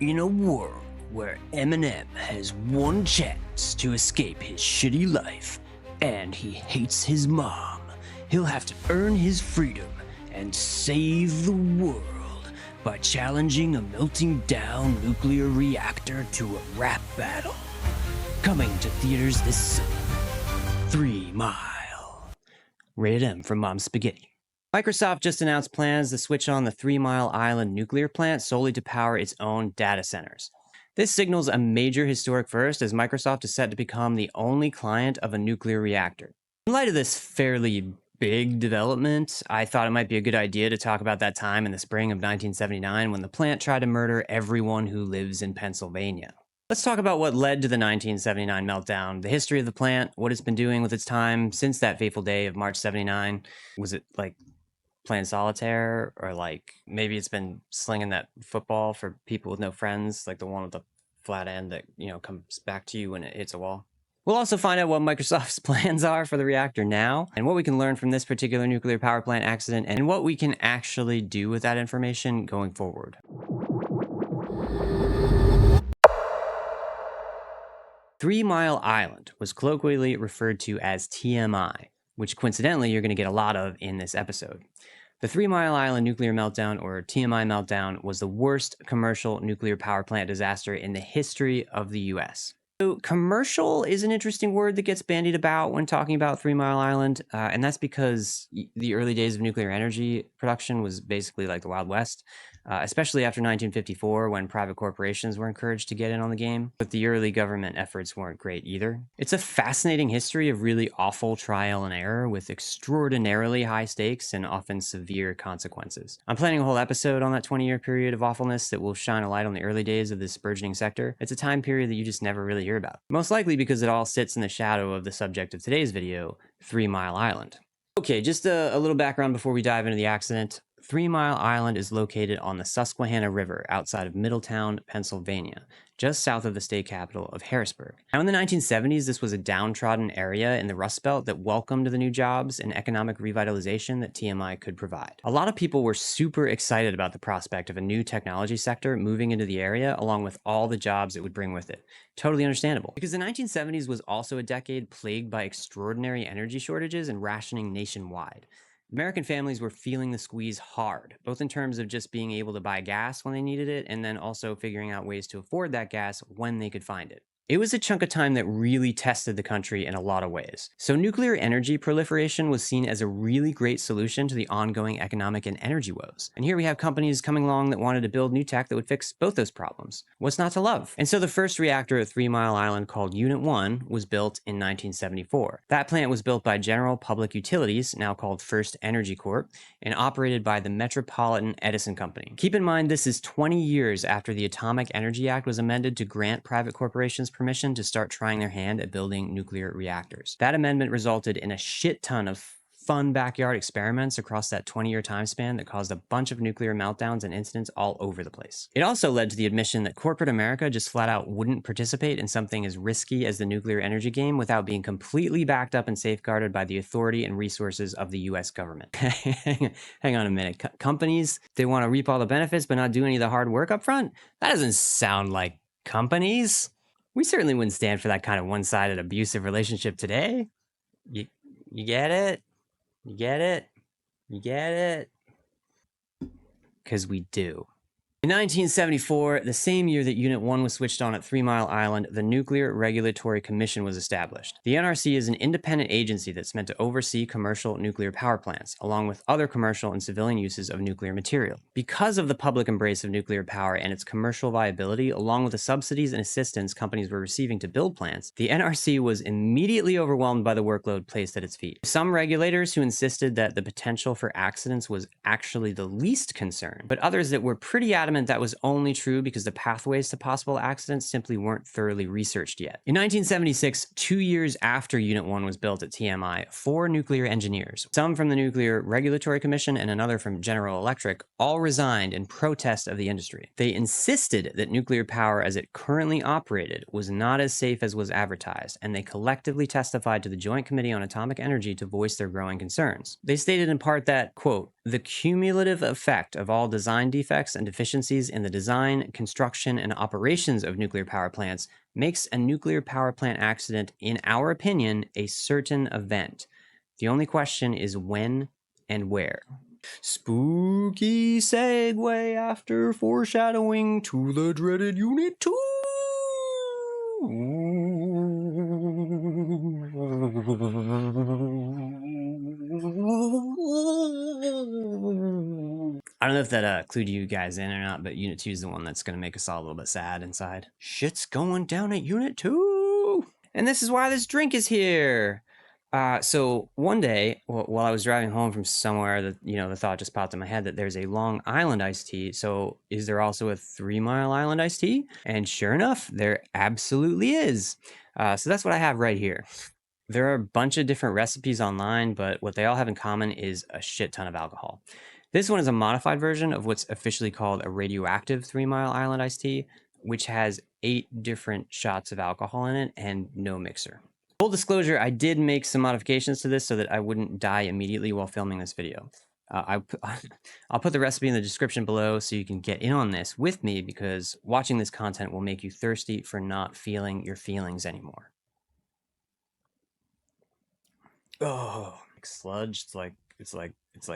In a world where Eminem has one chance to escape his shitty life, and he hates his mom, he'll have to earn his freedom and save the world by challenging a melting down nuclear reactor to a rap battle. Coming to theaters this summer, 3 Mile. Rated M from Mom's Spaghetti. Microsoft just announced plans to switch on the 3 Mile Island nuclear plant solely to power its own data centers. This signals a major historic first, as Microsoft is set to become the only client of a nuclear reactor. In light of this fairly big development, I thought it might be a good idea to talk about that time in the spring of 1979 when the plant tried to murder everyone who lives in Pennsylvania. Let's talk about what led to the 1979 meltdown, the history of the plant, what it's been doing with its time since that fateful day of March 79. Was it like playing solitaire, or like maybe it's been slinging that football for people with no friends, like the one with the flat end that, comes back to you when it hits a wall? We'll also find out what Microsoft's plans are for the reactor now, and what we can learn from this particular nuclear power plant accident, and what we can actually do with that information going forward. 3 Mile Island was colloquially referred to as TMI, which coincidentally you're going to get a lot of in this episode. The 3 Mile Island nuclear meltdown, or TMI meltdown, was the worst commercial nuclear power plant disaster in the history of the US. So commercial is an interesting word that gets bandied about when talking about 3 Mile Island, and that's because the early days of nuclear energy production was basically like the Wild West, especially after 1954 when private corporations were encouraged to get in on the game, but the early government efforts weren't great either. It's a fascinating history of really awful trial and error with extraordinarily high stakes and often severe consequences. I'm planning a whole episode on that 20-year period of awfulness that will shine a light on the early days of this burgeoning sector. It's a time period that you just never really hear about, most likely because it all sits in the shadow of the subject of today's video, 3 Mile Island. Okay, just a little background before we dive into the accident. 3 Mile Island is located on the Susquehanna River outside of Middletown, Pennsylvania, just south of the state capital of Harrisburg. Now, in the 1970s, this was a downtrodden area in the Rust Belt that welcomed the new jobs and economic revitalization that TMI could provide. A lot of people were super excited about the prospect of a new technology sector moving into the area, along with all the jobs it would bring with it. Totally understandable, because the 1970s was also a decade plagued by extraordinary energy shortages and rationing nationwide. American families were feeling the squeeze hard, both in terms of just being able to buy gas when they needed it, and then also figuring out ways to afford that gas when they could find it. It was a chunk of time that really tested the country in a lot of ways. So nuclear energy proliferation was seen as a really great solution to the ongoing economic and energy woes. And here we have companies coming along that wanted to build new tech that would fix both those problems. What's not to love? And so the first reactor at 3 Mile Island, called Unit 1, was built in 1974. That plant was built by General Public Utilities, now called First Energy Corp., and operated by the Metropolitan Edison Company. Keep in mind, this is 20 years after the Atomic Energy Act was amended to grant private corporations permission to start trying their hand at building nuclear reactors. That amendment resulted in a shit ton of fun backyard experiments across that 20-year time span that caused a bunch of nuclear meltdowns and incidents all over the place. It also led to the admission that corporate America just flat out wouldn't participate in something as risky as the nuclear energy game without being completely backed up and safeguarded by the authority and resources of the US government. Hang on a minute. Companies, they want to reap all the benefits but not do any of the hard work up front? That doesn't sound like companies. We certainly wouldn't stand for that kind of one-sided abusive relationship today. You get it? You get it? You get it? Because we do. In 1974, the same year that Unit 1 was switched on at 3 Mile Island, the Nuclear Regulatory Commission was established. The NRC is an independent agency that's meant to oversee commercial nuclear power plants, along with other commercial and civilian uses of nuclear material. Because of the public embrace of nuclear power and its commercial viability, along with the subsidies and assistance companies were receiving to build plants, the NRC was immediately overwhelmed by the workload placed at its feet. Some regulators who insisted that the potential for accidents was actually the least concern, but others that were pretty adamant that was only true because the pathways to possible accidents simply weren't thoroughly researched yet. In 1976, 2 years after Unit 1 was built at TMI, 4 nuclear engineers, some from the Nuclear Regulatory Commission and another from General Electric, all resigned in protest of the industry. They insisted that nuclear power as it currently operated was not as safe as was advertised, and they collectively testified to the Joint Committee on Atomic Energy to voice their growing concerns. They stated in part that, quote, "The cumulative effect of all design defects and deficiencies inefficiencies in the design, construction, and operations of nuclear power plants makes a nuclear power plant accident, in our opinion, a certain event. The only question is when and where. Spooky segue after foreshadowing to the dreaded Unit 2. I don't know if that clued you guys in or not, but Unit 2 is the one that's going to make us all a little bit sad inside. Shit's going down at Unit 2! And this is why this drink is here! So one day, while I was driving home from somewhere, the thought just popped in my head that there's a Long Island iced tea. So is there also a 3 Mile Island iced tea? And sure enough, there absolutely is. So that's what I have right here. There are a bunch of different recipes online, but what they all have in common is a shit ton of alcohol. This one is a modified version of what's officially called a radioactive 3 Mile Island iced tea, which has 8 different shots of alcohol in it and no mixer. Full disclosure, I did make some modifications to this so that I wouldn't die immediately while filming this video. I'll put the recipe in the description below so you can get in on this with me, because watching this content will make you thirsty for not feeling your feelings anymore. Oh, like sludge. It's like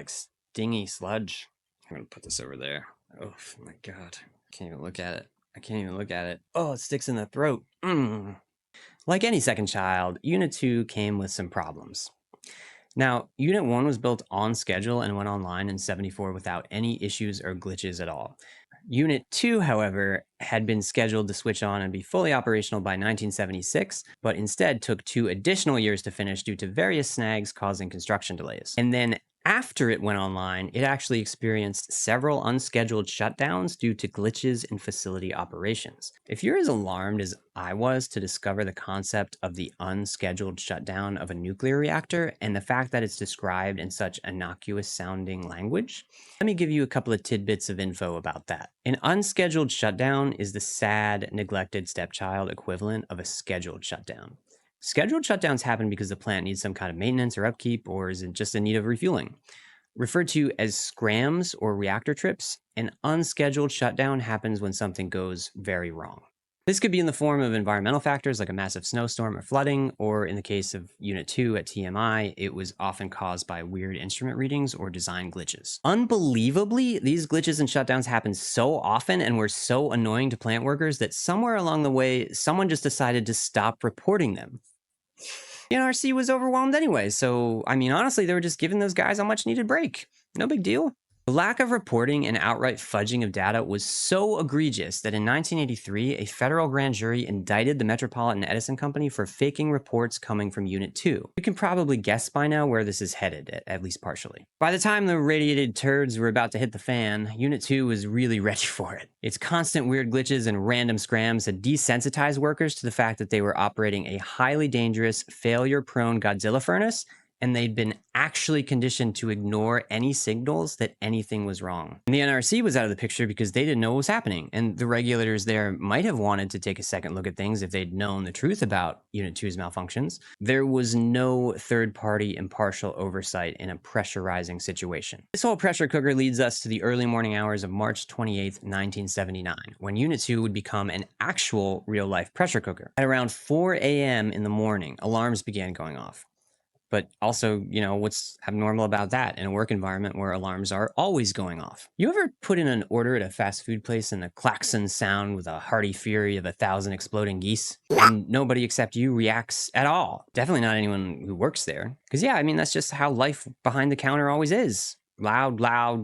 stingy sludge. I'm gonna put this over there. Oh my god. Can't even look at it. I can't even look at it. Oh, it sticks in the throat. Like any second child, Unit 2 came with some problems. Now, Unit 1 was built on schedule and went online in '74 without any issues or glitches at all. Unit 2, however, had been scheduled to switch on and be fully operational by 1976, but instead took 2 additional years to finish due to various snags causing construction delays. And then after it went online, it actually experienced several unscheduled shutdowns due to glitches in facility operations. If you're as alarmed as I was to discover the concept of the unscheduled shutdown of a nuclear reactor and the fact that it's described in such innocuous sounding language, let me give you a couple of tidbits of info about that. An unscheduled shutdown is the sad, neglected stepchild equivalent of a scheduled shutdown. Scheduled shutdowns happen because the plant needs some kind of maintenance or upkeep, or is just in need of refueling. Referred to as scrams or reactor trips, an unscheduled shutdown happens when something goes very wrong. This could be in the form of environmental factors like a massive snowstorm or flooding, or in the case of Unit 2 at TMI, it was often caused by weird instrument readings or design glitches. Unbelievably, these glitches and shutdowns happen so often and were so annoying to plant workers that somewhere along the way, someone just decided to stop reporting them. The NRC was overwhelmed anyway, so, I mean, honestly, they were just giving those guys a much needed break. No big deal. The lack of reporting and outright fudging of data was so egregious that in 1983, a federal grand jury indicted the Metropolitan Edison Company for faking reports coming from Unit 2. You can probably guess by now where this is headed, at least partially. By the time the radiated turds were about to hit the fan, Unit 2 was really ready for it. Its constant weird glitches and random scrams had desensitized workers to the fact that they were operating a highly dangerous, failure-prone Godzilla furnace, and they'd been actually conditioned to ignore any signals that anything was wrong. And the NRC was out of the picture because they didn't know what was happening, and the regulators there might have wanted to take a second look at things if they'd known the truth about Unit 2's malfunctions. There was no third-party impartial oversight in a pressurizing situation. This whole pressure cooker leads us to the early morning hours of March 28, 1979, when Unit 2 would become an actual real-life pressure cooker. At around 4 a.m. in the morning, alarms began going off. But also, you know, what's abnormal about that in a work environment where alarms are always going off? You ever put in an order at a fast food place and the klaxons sound with a hearty fury of 1,000 exploding geese? And nobody except you reacts at all. Definitely not anyone who works there. Because yeah, I mean, that's just how life behind the counter always is. Loud,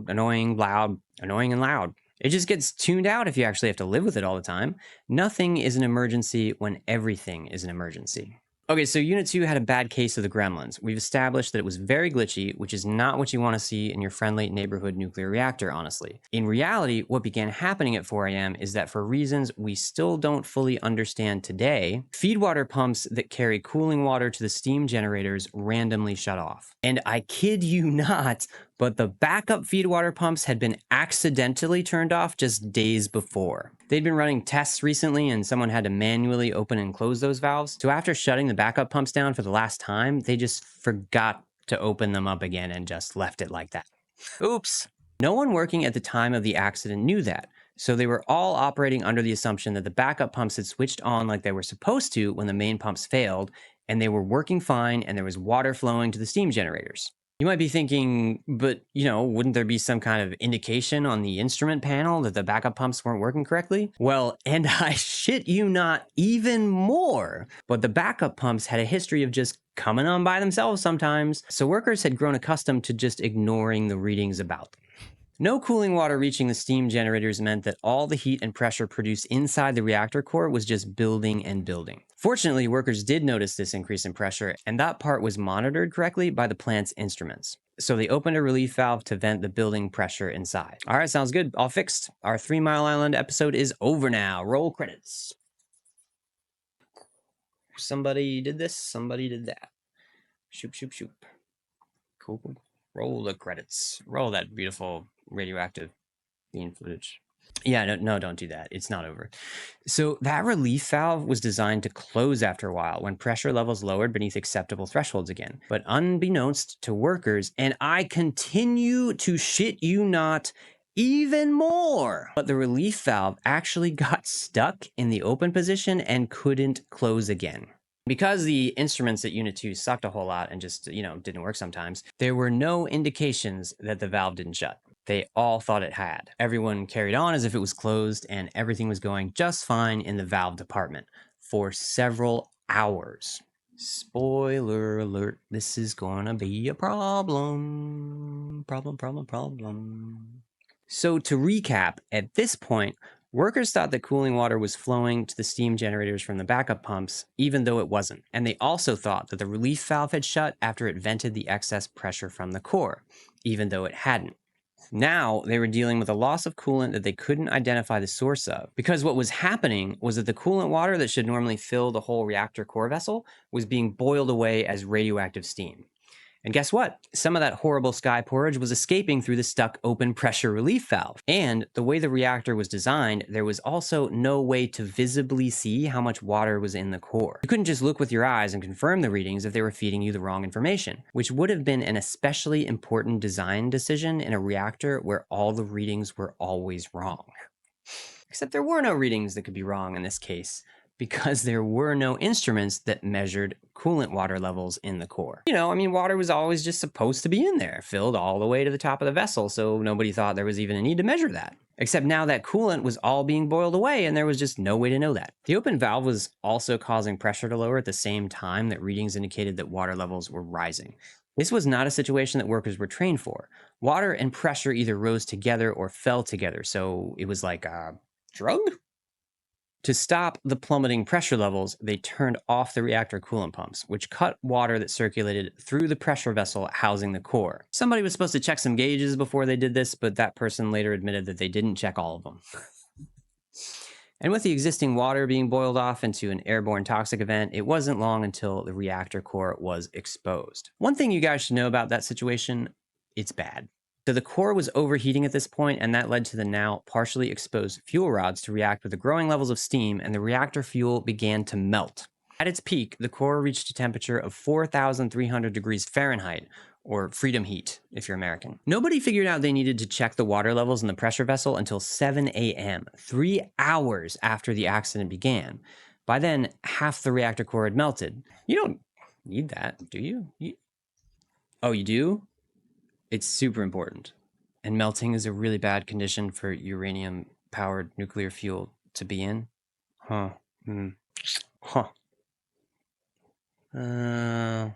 annoying, loud, annoying, and loud. It just gets tuned out if you actually have to live with it all the time. Nothing is an emergency when everything is an emergency. Okay, so Unit 2 had a bad case of the gremlins. We've established that it was very glitchy, which is not what you want to see in your friendly neighborhood nuclear reactor, honestly. In reality, what began happening at 4 a.m. is that for reasons we still don't fully understand today, feedwater pumps that carry cooling water to the steam generators randomly shut off. And I kid you not, but the backup feedwater pumps had been accidentally turned off just days before. They'd been running tests recently and someone had to manually open and close those valves. So after shutting the backup pumps down for the last time, they just forgot to open them up again and just left it like that. Oops. No one working at the time of the accident knew that. So they were all operating under the assumption that the backup pumps had switched on like they were supposed to when the main pumps failed, and they were working fine and there was water flowing to the steam generators. You might be thinking, but, wouldn't there be some kind of indication on the instrument panel that the backup pumps weren't working correctly? Well, and I shit you not, even more. But the backup pumps had a history of just coming on by themselves sometimes, so workers had grown accustomed to just ignoring the readings about them. No cooling water reaching the steam generators meant that all the heat and pressure produced inside the reactor core was just building and building. Fortunately, workers did notice this increase in pressure, and that part was monitored correctly by the plant's instruments. So they opened a relief valve to vent the building pressure inside. All right, sounds good. All fixed. Our 3 Mile Island episode is over now. Roll credits. Somebody did this, somebody did that. Shoop, shoop, shoop. Cool. Roll the credits. Roll that beautiful radioactive bean footage. Yeah, no, don't do that. It's not over. So that relief valve was designed to close after a while when pressure levels lowered beneath acceptable thresholds again. But unbeknownst to workers, and I continue to shit you not, even more. But the relief valve actually got stuck in the open position and couldn't close again. Because the instruments at Unit 2 sucked a whole lot and just, didn't work sometimes, there were no indications that the valve didn't shut. They all thought it had. Everyone carried on as if it was closed, and everything was going just fine in the valve department for several hours. Spoiler alert, this is gonna be a problem. Problem. So to recap, at this point, workers thought that cooling water was flowing to the steam generators from the backup pumps, even though it wasn't. And they also thought that the relief valve had shut after it vented the excess pressure from the core, even though it hadn't. Now they were dealing with a loss of coolant that they couldn't identify the source of, because what was happening was that the coolant water that should normally fill the whole reactor core vessel was being boiled away as radioactive steam. And guess what? Some of that horrible sky porridge was escaping through the stuck open pressure relief valve. And the way the reactor was designed, there was also no way to visibly see how much water was in the core. You couldn't just look with your eyes and confirm the readings if they were feeding you the wrong information, which would have been an especially important design decision in a reactor where all the readings were always wrong. Except there were no readings that could be wrong in this case, because there were no instruments that measured coolant water levels in the core. Water was always just supposed to be in there, filled all the way to the top of the vessel, so nobody thought there was even a need to measure that. Except now that coolant was all being boiled away, and there was just no way to know that. The open valve was also causing pressure to lower at the same time that readings indicated that water levels were rising. This was not a situation that workers were trained for. Water and pressure either rose together or fell together, so it was like a drug? To stop the plummeting pressure levels, they turned off the reactor coolant pumps, which cut water that circulated through the pressure vessel housing the core. Somebody was supposed to check some gauges before they did this, but that person later admitted that they didn't check all of them. And with the existing water being boiled off into an airborne toxic event, it wasn't long until the reactor core was exposed. One thing you guys should know about that situation, it's bad. So the core was overheating at this point, and that led to the now partially exposed fuel rods to react with the growing levels of steam, and the reactor fuel began to melt. At its peak, the core reached a temperature of 4,300 degrees Fahrenheit, or freedom heat, if you're American. Nobody figured out they needed to check the water levels in the pressure vessel until 7 a.m., 3 hours after the accident began. By then, half the reactor core had melted. You don't need that, do you? Oh, you do? It's super important. And melting is a really bad condition for uranium-powered nuclear fuel to be in. At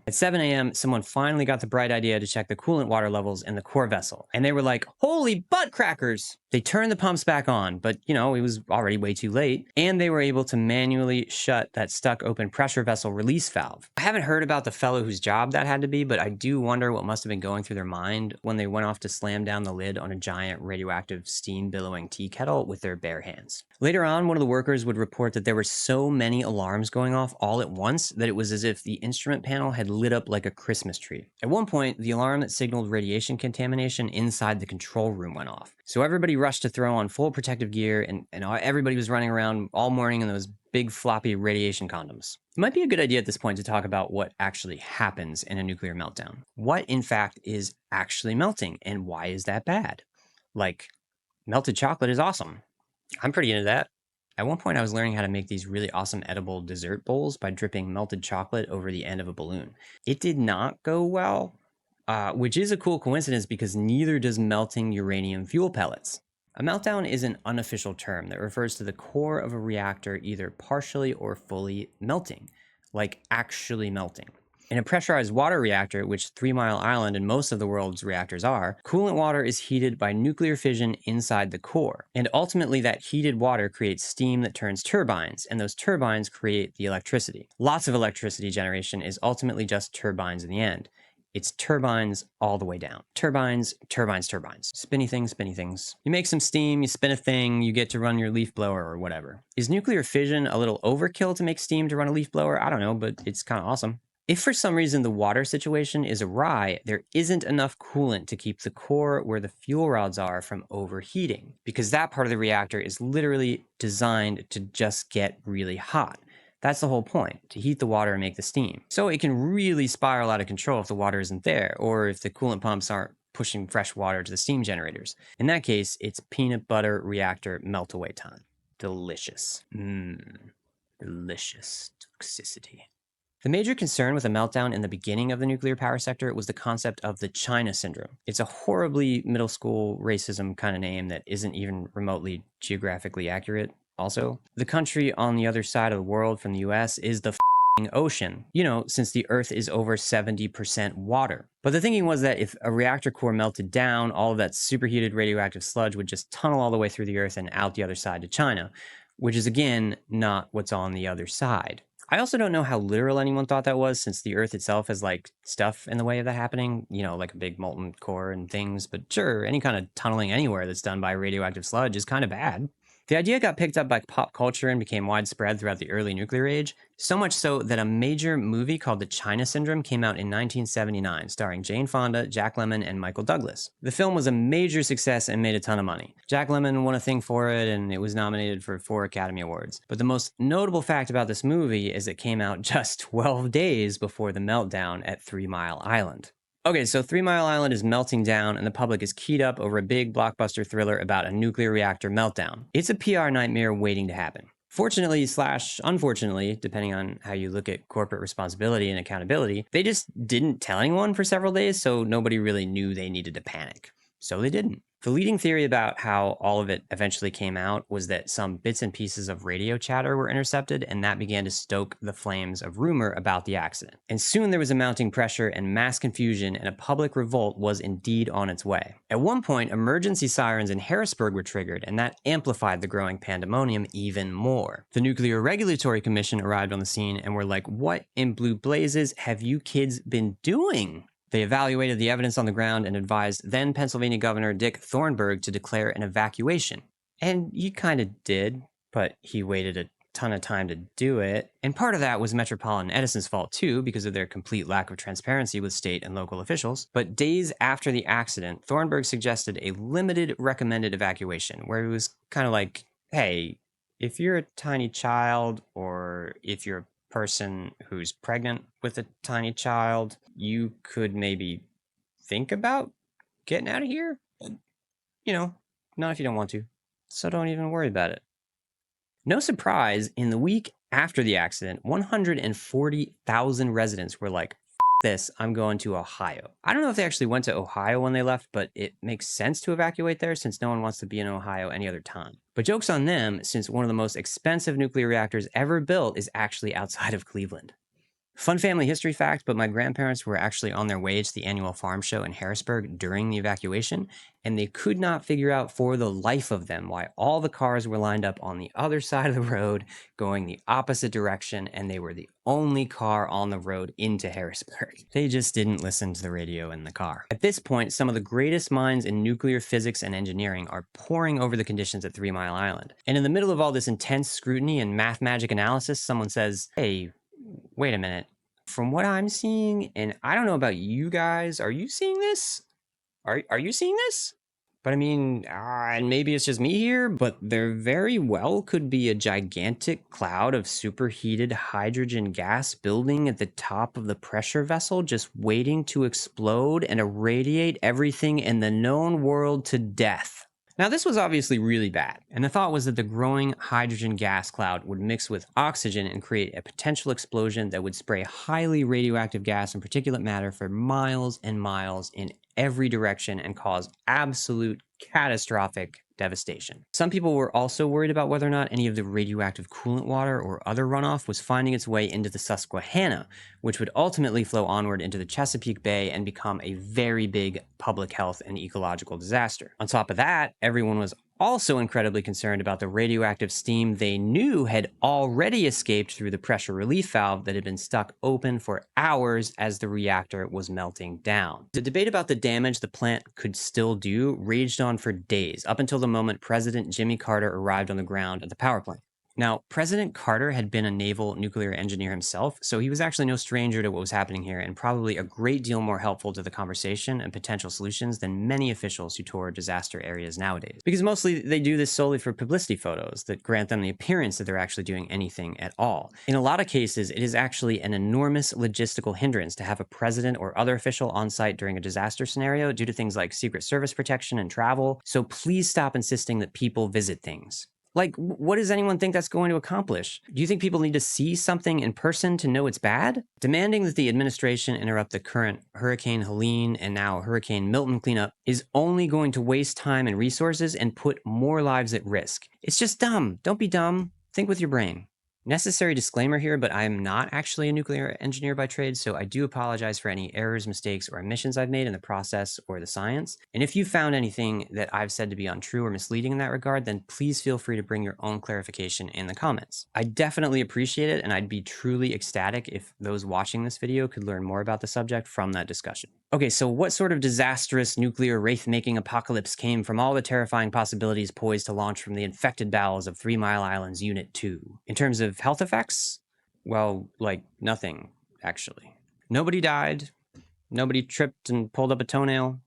7 a.m., someone finally got the bright idea to check the coolant water levels in the core vessel. And they were like, holy butt crackers! They turned the pumps back on, but, it was already way too late. And they were able to manually shut that stuck open pressure vessel release valve. I haven't heard about the fellow whose job that had to be, but I do wonder what must have been going through their mind when they went off to slam down the lid on a giant radioactive steam billowing tea kettle with their bare hands. Later on, one of the workers would report that there were so many alarms going off all at once that it was as if the instrument panel had lit up like a Christmas tree. At one point, the alarm that signaled radiation contamination inside the control room went off. So everybody rushed to throw on full protective gear, and everybody was running around all morning in those big floppy radiation condoms. It might be a good idea at this point to talk about what actually happens in a nuclear meltdown. What, in fact, is actually melting, and why is that bad? Like, melted chocolate is awesome. I'm pretty into that. At one point, I was learning how to make these really awesome edible dessert bowls by dripping melted chocolate over the end of a balloon. It did not go well, which is a cool coincidence because neither does melting uranium fuel pellets. A meltdown is an unofficial term that refers to the core of a reactor either partially or fully melting, like actually melting. In a pressurized water reactor, which 3 Mile Island and most of the world's reactors are, coolant water is heated by nuclear fission inside the core. And ultimately, that heated water creates steam that turns turbines, and those turbines create the electricity. Lots of electricity generation is ultimately just turbines in the end. It's turbines all the way down. Turbines, turbines, turbines. Spinny things, spinny things. You make some steam, you spin a thing, you get to run your leaf blower or whatever. Is nuclear fission a little overkill to make steam to run a leaf blower? I don't know, but it's kind of awesome. If for some reason the water situation is awry, there isn't enough coolant to keep the core where the fuel rods are from overheating, because that part of the reactor is literally designed to just get really hot. That's the whole point, to heat the water and make the steam. So it can really spiral out of control if the water isn't there, or if the coolant pumps aren't pushing fresh water to the steam generators. In that case, it's peanut butter reactor melt away time. Delicious. Delicious toxicity. The major concern with a meltdown in the beginning of the nuclear power sector was the concept of the China syndrome. It's a horribly middle school racism kind of name that isn't even remotely geographically accurate. Also, the country on the other side of the world from the US is the ocean, since the Earth is over 70% water. But the thinking was that if a reactor core melted down, all of that superheated radioactive sludge would just tunnel all the way through the Earth and out the other side to China, which is again not what's on the other side. I also don't know how literal anyone thought that was, since the Earth itself has stuff in the way of that happening, like a big molten core and things. But sure, any kind of tunneling anywhere that's done by radioactive sludge is kind of bad. The idea got picked up by pop culture and became widespread throughout the early nuclear age, so much so that a major movie called The China Syndrome came out in 1979, starring Jane Fonda, Jack Lemmon, and Michael Douglas. The film was a major success and made a ton of money. Jack Lemmon won a thing for it, and it was nominated for 4 Academy Awards. But the most notable fact about this movie is it came out just 12 days before the meltdown at 3 Mile Island. Okay, so 3 Mile Island is melting down and the public is keyed up over a big blockbuster thriller about a nuclear reactor meltdown. It's a PR nightmare waiting to happen. Fortunately / unfortunately, depending on how you look at corporate responsibility and accountability, they just didn't tell anyone for several days, so nobody really knew they needed to panic. So they didn't. The leading theory about how all of it eventually came out was that some bits and pieces of radio chatter were intercepted, and that began to stoke the flames of rumor about the accident. And soon there was a mounting pressure and mass confusion, and a public revolt was indeed on its way. At one point, emergency sirens in Harrisburg were triggered, and that amplified the growing pandemonium even more. The Nuclear Regulatory Commission arrived on the scene and were like, "What in blue blazes have you kids been doing?" They evaluated the evidence on the ground and advised then Pennsylvania Governor Dick Thornburgh to declare an evacuation. And he kind of did, but he waited a ton of time to do it. And part of that was Metropolitan Edison's fault too, because of their complete lack of transparency with state and local officials. But days after the accident, Thornburgh suggested a limited recommended evacuation, where he was kind of like, hey, if you're a tiny child, or if you're a person who's pregnant with a tiny child, you could maybe think about getting out of here. Not if you don't want to. So don't even worry about it. No surprise, in the week after the accident, 140,000 residents were like, this, I'm going to Ohio. I don't know if they actually went to Ohio when they left, but it makes sense to evacuate there since no one wants to be in Ohio any other time. But joke's on them, since one of the most expensive nuclear reactors ever built is actually outside of Cleveland. Fun family history fact, but my grandparents were actually on their way to the annual farm show in Harrisburg during the evacuation, and they could not figure out for the life of them why all the cars were lined up on the other side of the road going the opposite direction, and they were the only car on the road into Harrisburg. They just didn't listen to the radio in the car. At this point, some of the greatest minds in nuclear physics and engineering are poring over the conditions at 3 Mile Island. And in the middle of all this intense scrutiny and math magic analysis, someone says, hey, wait a minute. From what I'm seeing, and I don't know about you guys, are you seeing this? Are you seeing this? But I mean, and maybe it's just me here, but there very well could be a gigantic cloud of superheated hydrogen gas building at the top of the pressure vessel, just waiting to explode and irradiate everything in the known world to death. Now, this was obviously really bad, and the thought was that the growing hydrogen gas cloud would mix with oxygen and create a potential explosion that would spray highly radioactive gas and particulate matter for miles and miles in every direction and cause absolute catastrophic devastation. Some people were also worried about whether or not any of the radioactive coolant water or other runoff was finding its way into the Susquehanna, which would ultimately flow onward into the Chesapeake Bay and become a very big public health and ecological disaster. On top of that, everyone was also incredibly concerned about the radioactive steam they knew had already escaped through the pressure relief valve that had been stuck open for hours as the reactor was melting down. The debate about the damage the plant could still do raged on for days, up until the moment President Jimmy Carter arrived on the ground at the power plant. Now, President Carter had been a naval nuclear engineer himself, so he was actually no stranger to what was happening here and probably a great deal more helpful to the conversation and potential solutions than many officials who tour disaster areas nowadays. Because mostly they do this solely for publicity photos that grant them the appearance that they're actually doing anything at all. In a lot of cases, it is actually an enormous logistical hindrance to have a president or other official on site during a disaster scenario due to things like Secret Service protection and travel, so please stop insisting that people visit things. Like, what does anyone think that's going to accomplish? Do you think people need to see something in person to know it's bad? Demanding that the administration interrupt the current Hurricane Helene and now Hurricane Milton cleanup is only going to waste time and resources and put more lives at risk. It's just dumb. Don't be dumb. Think with your brain. Necessary disclaimer here, but I am not actually a nuclear engineer by trade, so I do apologize for any errors, mistakes, or omissions I've made in the process or the science. And if you found anything that I've said to be untrue or misleading in that regard, then please feel free to bring your own clarification in the comments. I definitely appreciate it, and I'd be truly ecstatic if those watching this video could learn more about the subject from that discussion. Okay, so what sort of disastrous nuclear wraith-making apocalypse came from all the terrifying possibilities poised to launch from the infected bowels of 3 Mile Island's Unit 2? In terms of health effects? Well, like nothing, actually. Nobody died. Nobody tripped and pulled up a toenail.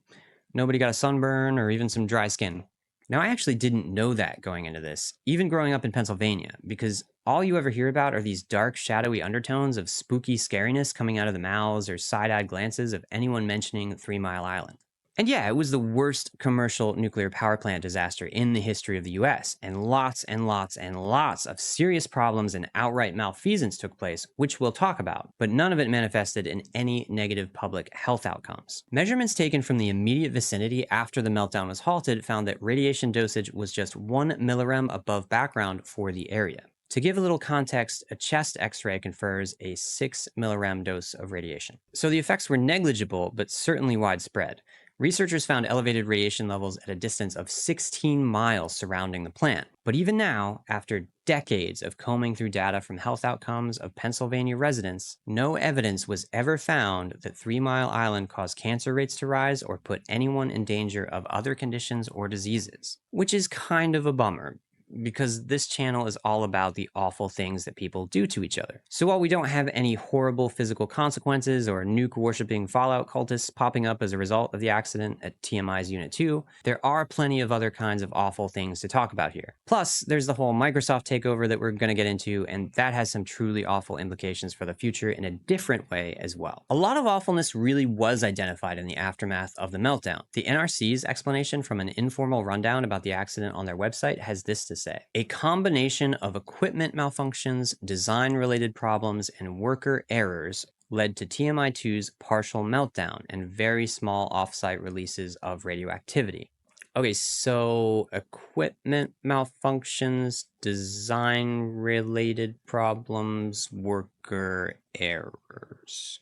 Nobody got a sunburn or even some dry skin. Now, I actually didn't know that going into this, even growing up in Pennsylvania, because all you ever hear about are these dark, shadowy undertones of spooky scariness coming out of the mouths or side-eyed glances of anyone mentioning 3 Mile Island. And yeah, it was the worst commercial nuclear power plant disaster in the history of the US, and lots and lots and lots of serious problems and outright malfeasance took place, which we'll talk about, but none of it manifested in any negative public health outcomes. Measurements taken from the immediate vicinity after the meltdown was halted found that radiation dosage was just 1 millirem above background for the area. To give a little context, a chest x-ray confers a 6 millirem dose of radiation. So the effects were negligible, but certainly widespread. Researchers found elevated radiation levels at a distance of 16 miles surrounding the plant. But even now, after decades of combing through data from health outcomes of Pennsylvania residents, no evidence was ever found that 3 Mile Island caused cancer rates to rise or put anyone in danger of other conditions or diseases. Which is kind of a bummer, because this channel is all about the awful things that people do to each other. So while we don't have any horrible physical consequences or nuke-worshipping Fallout cultists popping up as a result of the accident at TMI's Unit 2, there are plenty of other kinds of awful things to talk about here. Plus, there's the whole Microsoft takeover that we're going to get into, and that has some truly awful implications for the future in a different way as well. A lot of awfulness really was identified in the aftermath of the meltdown. The NRC's explanation from an informal rundown about the accident on their website has this to say: a combination of equipment malfunctions, design-related problems, and worker errors led to TMI-2's partial meltdown and very small off-site releases of radioactivity. Okay, so equipment malfunctions, design-related problems, worker errors.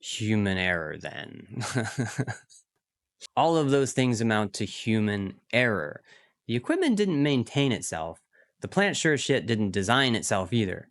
Human error, then. All of those things amount to human error. The equipment didn't maintain itself. The plant sure as shit didn't design itself either.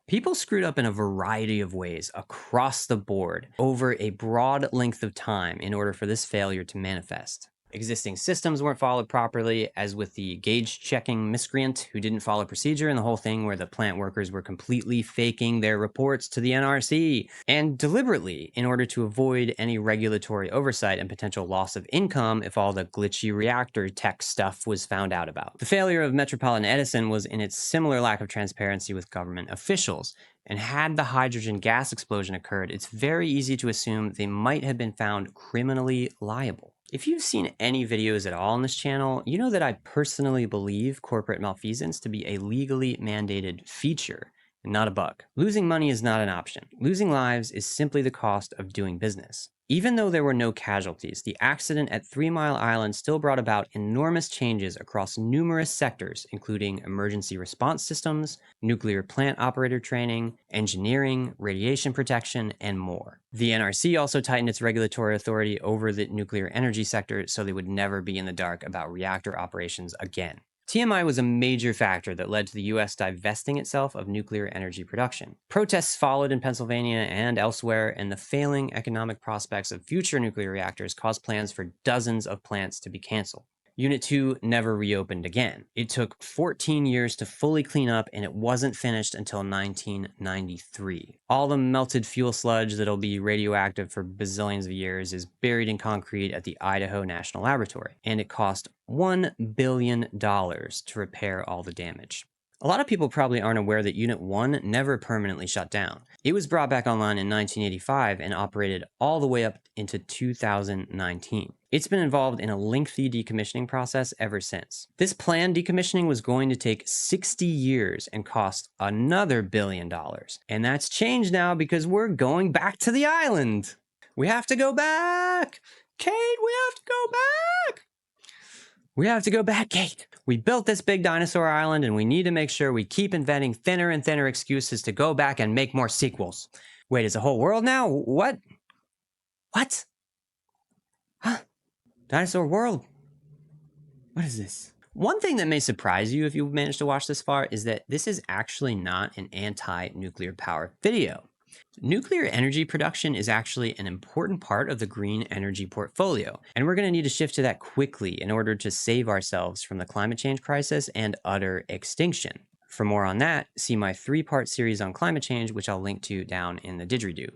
People screwed up in a variety of ways across the board over a broad length of time in order for this failure to manifest. Existing systems weren't followed properly, as with the gauge-checking miscreant who didn't follow procedure and the whole thing where the plant workers were completely faking their reports to the NRC, and deliberately in order to avoid any regulatory oversight and potential loss of income if all the glitchy reactor tech stuff was found out about. The failure of Metropolitan Edison was in its similar lack of transparency with government officials, and had the hydrogen gas explosion occurred, it's very easy to assume they might have been found criminally liable. If you've seen any videos at all on this channel, you know that I personally believe corporate malfeasance to be a legally mandated feature and not a bug. Losing money is not an option. Losing lives is simply the cost of doing business. Even though there were no casualties, the accident at 3 Mile Island still brought about enormous changes across numerous sectors, including emergency response systems, nuclear plant operator training, engineering, radiation protection, and more. The NRC also tightened its regulatory authority over the nuclear energy sector so they would never be in the dark about reactor operations again. TMI was a major factor that led to the US divesting itself of nuclear energy production. Protests followed in Pennsylvania and elsewhere, and the failing economic prospects of future nuclear reactors caused plans for dozens of plants to be canceled. Unit 2 never reopened again. It took 14 years to fully clean up, and it wasn't finished until 1993. All the melted fuel sludge that'll be radioactive for bazillions of years is buried in concrete at the Idaho National Laboratory, and it cost $1 billion to repair all the damage. A lot of people probably aren't aware that Unit 1 never permanently shut down. It was brought back online in 1985 and operated all the way up into 2019. It's been involved in a lengthy decommissioning process ever since. This planned decommissioning was going to take 60 years and cost another $1 billion. And that's changed now because we're going back to the island. We have to go back! Kate, we have to go back! We have to go back, Kate. We built this big dinosaur island, and we need to make sure we keep inventing thinner and thinner excuses to go back and make more sequels. Wait, is the whole world now? What? What? Huh? Dinosaur World? What is this? One thing that may surprise you if you've managed to watch this far is that this is actually not an anti-nuclear power video. Nuclear energy production is actually an important part of the green energy portfolio, and we're going to need to shift to that quickly in order to save ourselves from the climate change crisis and utter extinction. For more on that, see my 3-part series on climate change, which I'll link to down in the didgeridoo.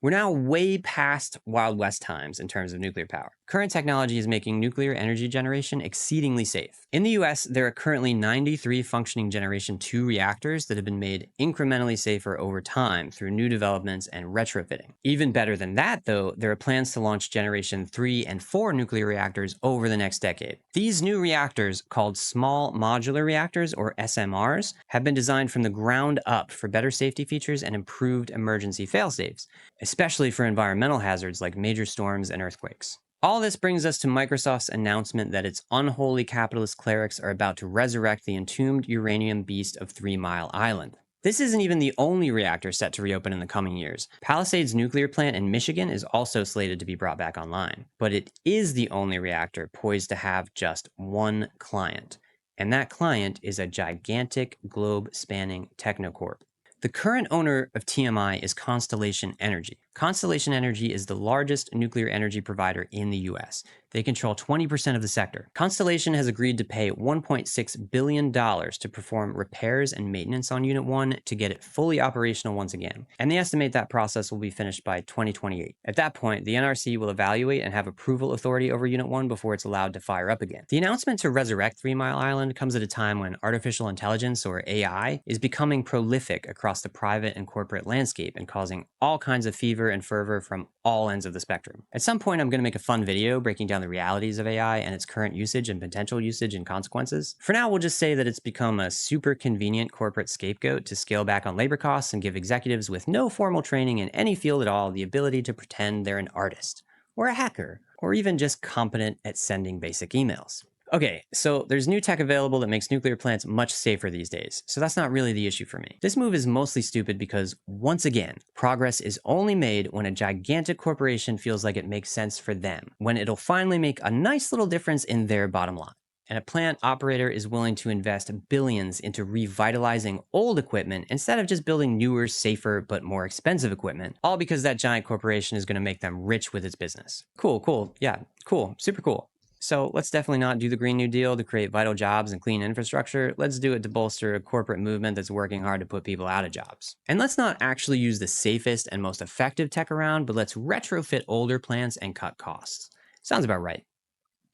We're now way past Wild West times in terms of nuclear power. Current technology is making nuclear energy generation exceedingly safe. In the US, there are currently 93 functioning Generation 2 reactors that have been made incrementally safer over time through new developments and retrofitting. Even better than that, though, there are plans to launch Generation 3 and 4 nuclear reactors over the next decade. These new reactors, called Small Modular Reactors, or SMRs, have been designed from the ground up for better safety features and improved emergency fail-safes, especially for environmental hazards like major storms and earthquakes. All this brings us to Microsoft's announcement that its unholy capitalist clerics are about to resurrect the entombed uranium beast of 3 Mile Island. This isn't even the only reactor set to reopen in the coming years. Palisades nuclear plant in Michigan is also slated to be brought back online, but it is the only reactor poised to have just one client, and that client is a gigantic globe-spanning technocorp. The current owner of TMI is Constellation Energy. Constellation Energy is the largest nuclear energy provider in the US. They control 20% of the sector. Constellation has agreed to pay $1.6 billion to perform repairs and maintenance on Unit 1 to get it fully operational once again. And they estimate that process will be finished by 2028. At that point, the NRC will evaluate and have approval authority over Unit 1 before it's allowed to fire up again. The announcement to resurrect 3 Mile Island comes at a time when artificial intelligence, or AI, is becoming prolific across the private and corporate landscape and causing all kinds of fever and fervor from all ends of the spectrum. At some point, I'm going to make a fun video breaking down the realities of AI and its current usage and potential usage and consequences. For now, we'll just say that it's become a super convenient corporate scapegoat to scale back on labor costs and give executives with no formal training in any field at all the ability to pretend they're an artist, or a hacker, or even just competent at sending basic emails. Okay, so there's new tech available that makes nuclear plants much safer these days, so that's not really the issue for me. This move is mostly stupid because, once again, progress is only made when a gigantic corporation feels like it makes sense for them, when it'll finally make a nice little difference in their bottom line. And a plant operator is willing to invest billions into revitalizing old equipment instead of just building newer, safer, but more expensive equipment, all because that giant corporation is going to make them rich with its business. Cool, yeah, cool, super cool. So let's definitely not do the Green New Deal to create vital jobs and clean infrastructure. Let's do it to bolster a corporate movement that's working hard to put people out of jobs. And let's not actually use the safest and most effective tech around, but let's retrofit older plants and cut costs. Sounds about right.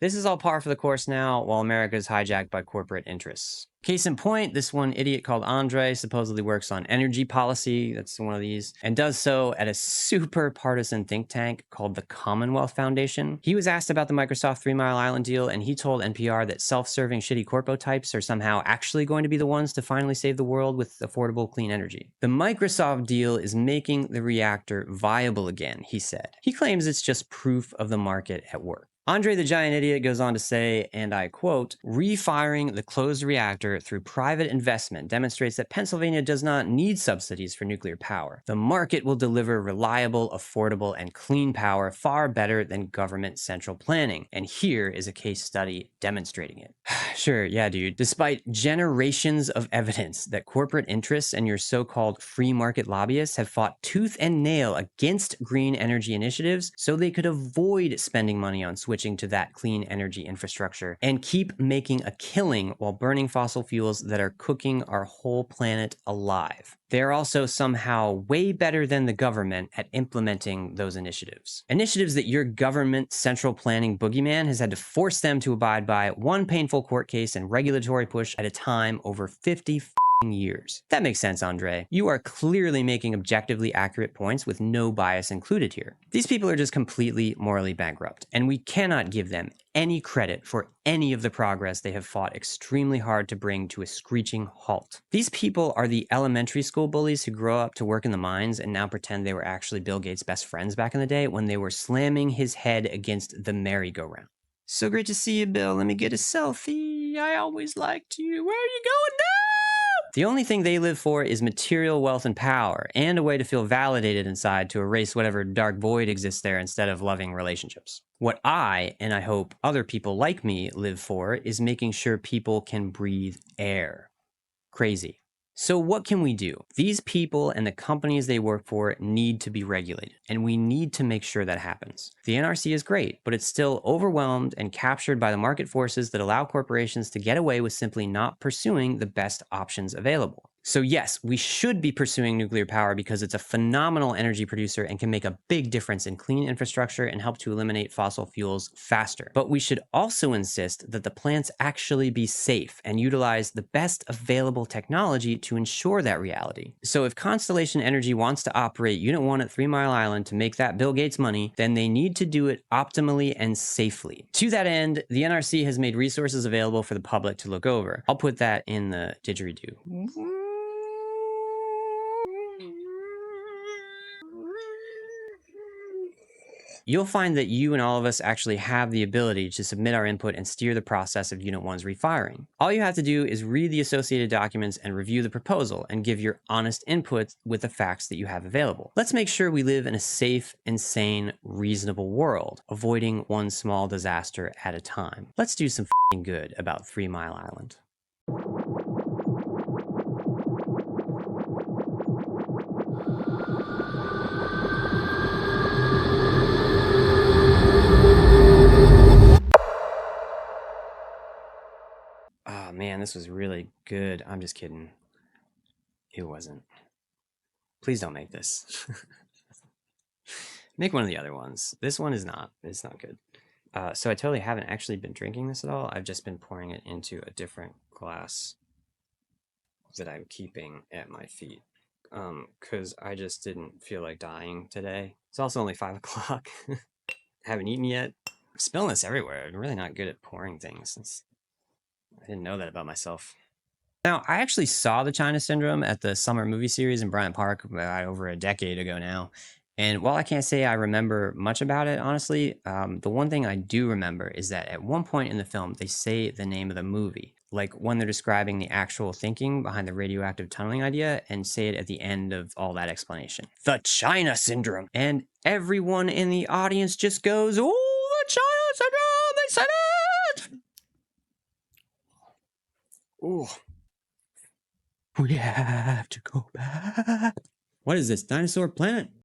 This is all par for the course now, while America is hijacked by corporate interests. Case in point, this one idiot called Andre supposedly works on energy policy, that's one of these, and does so at a super partisan think tank called the Commonwealth Foundation. He was asked about the Microsoft 3 Mile Island deal, and he told NPR that self-serving shitty corpo types are somehow actually going to be the ones to finally save the world with affordable clean energy. The Microsoft deal is making the reactor viable again, he said. He claims it's just proof of the market at work. Andre the Giant Idiot goes on to say, and I quote, "Refiring the closed reactor through private investment demonstrates that Pennsylvania does not need subsidies for nuclear power. The market will deliver reliable, affordable, and clean power far better than government central planning. And here is a case study demonstrating it." Sure, yeah, dude. Despite generations of evidence that corporate interests and your so-called free market lobbyists have fought tooth and nail against green energy initiatives so they could avoid spending money on switching to that clean energy infrastructure and keep making a killing while burning fossil fuels that are cooking our whole planet alive. They're also somehow way better than the government at implementing those initiatives. Initiatives that your government central planning boogeyman has had to force them to abide by, one painful court case and regulatory push at a time over 50 years. That makes sense, Andre. You are clearly making objectively accurate points with no bias included here. These people are just completely morally bankrupt, and we cannot give them any credit for any of the progress they have fought extremely hard to bring to a screeching halt. These people are the elementary school bullies who grow up to work in the mines and now pretend they were actually Bill Gates' best friends back in the day when they were slamming his head against the merry-go-round. "So great to see you, Bill. Let me get a selfie. I always liked you. Where are you going now?" The only thing they live for is material wealth and power, and a way to feel validated inside to erase whatever dark void exists there instead of loving relationships. What I, and I hope other people like me, live for is making sure people can breathe air. Crazy. So what can we do? These people and the companies they work for need to be regulated, and we need to make sure that happens. The NRC is great, but it's still overwhelmed and captured by the market forces that allow corporations to get away with simply not pursuing the best options available. So yes, we should be pursuing nuclear power because it's a phenomenal energy producer and can make a big difference in clean infrastructure and help to eliminate fossil fuels faster. But we should also insist that the plants actually be safe and utilize the best available technology to ensure that reality. So if Constellation Energy wants to operate Unit 1 at 3 Mile Island to make that Bill Gates money, then they need to do it optimally and safely. To that end, the NRC has made resources available for the public to look over. I'll put that in the didgeridoo. You'll find that you and all of us actually have the ability to submit our input and steer the process of Unit 1's refiring. All you have to do is read the associated documents and review the proposal and give your honest input with the facts that you have available. Let's make sure we live in a safe, insane, reasonable world, avoiding one small disaster at a time. Let's do some f***ing good about 3 Mile Island. Oh man, this was really good. I'm just kidding. It wasn't. Please don't make this. Make one of the other ones. This one is not. It's not good. So I totally haven't actually been drinking this at all. I've just been pouring it into a different glass that I'm keeping at my feet. Because I just didn't feel like dying today. It's also only 5 o'clock. Haven't eaten yet. I'm spilling this everywhere. I'm really not good at pouring things. I didn't know that about myself. Now, I actually saw the China Syndrome at the summer movie series in Bryant Park over a decade ago now. And while I can't say I remember much about it, honestly, the one thing I do remember is that at one point in the film, they say the name of the movie, like when they're describing the actual thinking behind the radioactive tunneling idea, and say it at the end of all that explanation. The China Syndrome. And everyone in the audience just goes, "Oh, the China Syndrome, they said it!" Ooh. We have to go back. What is this, Dinosaur Planet?